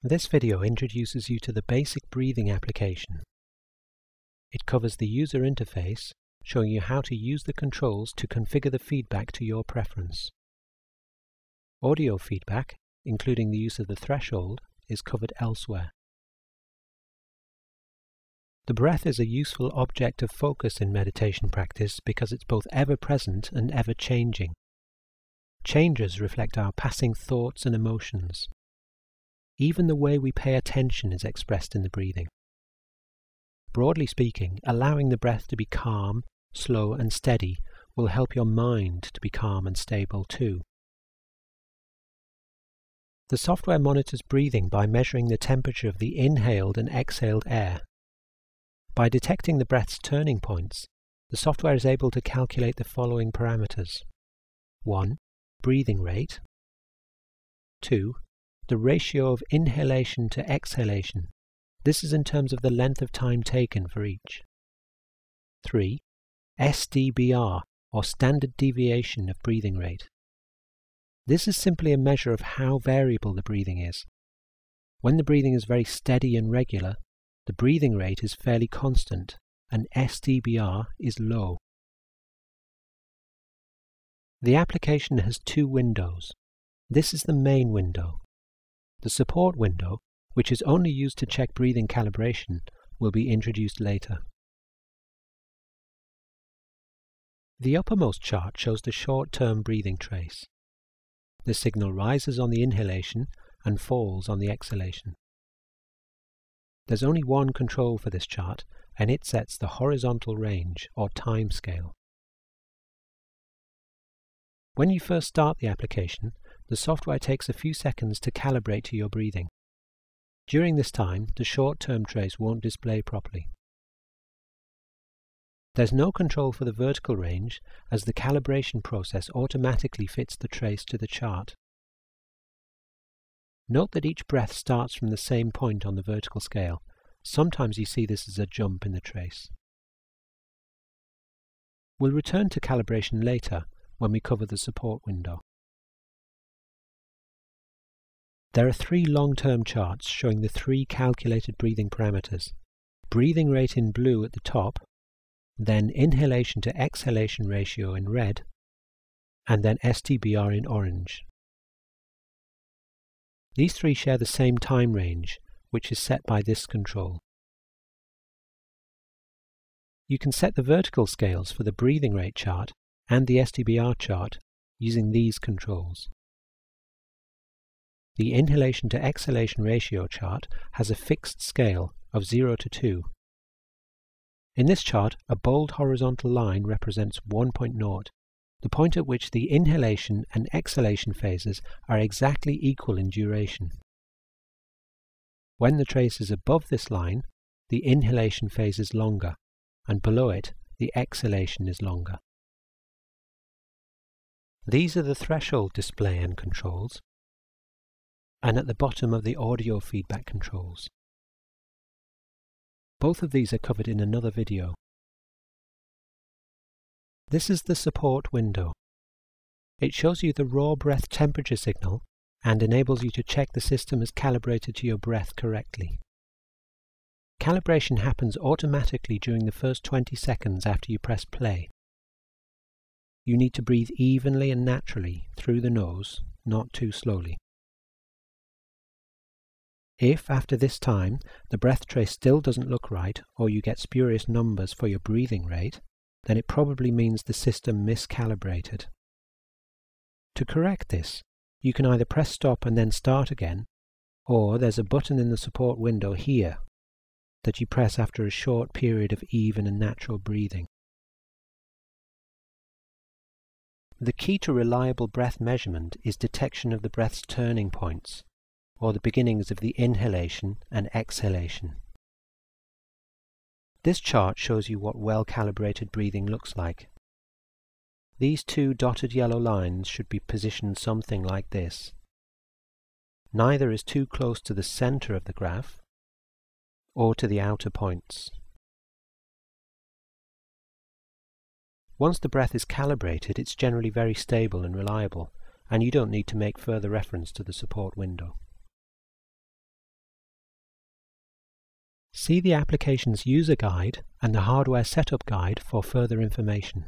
This video introduces you to the basic breathing application. It covers the user interface, showing you how to use the controls to configure the feedback to your preference. Audio feedback, including the use of the threshold, is covered elsewhere. The breath is a useful object of focus in meditation practice because it's both ever-present and ever-changing. Changes reflect our passing thoughts and emotions. Even the way we pay attention is expressed in the breathing. Broadly speaking, allowing the breath to be calm, slow and steady will help your mind to be calm and stable too. The software monitors breathing by measuring the temperature of the inhaled and exhaled air. By detecting the breath's turning points, the software is able to calculate the following parameters. 1. Breathing rate. 2. The ratio of inhalation to exhalation. This is in terms of the length of time taken for each. 3. SDBR, or standard deviation of breathing rate. This is simply a measure of how variable the breathing is. When the breathing is very steady and regular, the breathing rate is fairly constant and SDBR is low. The application has two windows. This is the main window. The support window, which is only used to check breathing calibration, will be introduced later. The uppermost chart shows the short-term breathing trace. The signal rises on the inhalation and falls on the exhalation. There's only one control for this chart, and it sets the horizontal range, or time scale. When you first start the application, the software takes a few seconds to calibrate to your breathing. During this time, the short-term trace won't display properly. There's no control for the vertical range, as the calibration process automatically fits the trace to the chart. Note that each breath starts from the same point on the vertical scale. Sometimes you see this as a jump in the trace. We'll return to calibration later when we cover the support window. There are three long-term charts showing the three calculated breathing parameters. Breathing rate in blue at the top, then inhalation to exhalation ratio in red, and then SDBR in orange. These three share the same time range, which is set by this control. You can set the vertical scales for the breathing rate chart and the SDBR chart using these controls. The inhalation to exhalation ratio chart has a fixed scale of 0 to 2. In this chart, a bold horizontal line represents 1.0, the point at which the inhalation and exhalation phases are exactly equal in duration. When the trace is above this line, the inhalation phase is longer, and below it, the exhalation is longer. These are the threshold display and controls, and at the bottom of the audio feedback controls. Both of these are covered in another video. This is the support window. It shows you the raw breath temperature signal and enables you to check the system is calibrated to your breath correctly. Calibration happens automatically during the first 20 seconds after you press play. You need to breathe evenly and naturally through the nose, not too slowly. If, after this time, the breath trace still doesn't look right or you get spurious numbers for your breathing rate, then it probably means the system miscalibrated. To correct this, you can either press stop and then start again, or there's a button in the support window here that you press after a short period of even and natural breathing. The key to reliable breath measurement is detection of the breath's turning points, or the beginnings of the inhalation and exhalation. This chart shows you what well-calibrated breathing looks like. These two dotted yellow lines should be positioned something like this. Neither is too close to the center of the graph or to the outer points. Once the breath is calibrated, it's generally very stable and reliable, and you don't need to make further reference to the support window. See the application's user guide and the hardware setup guide for further information.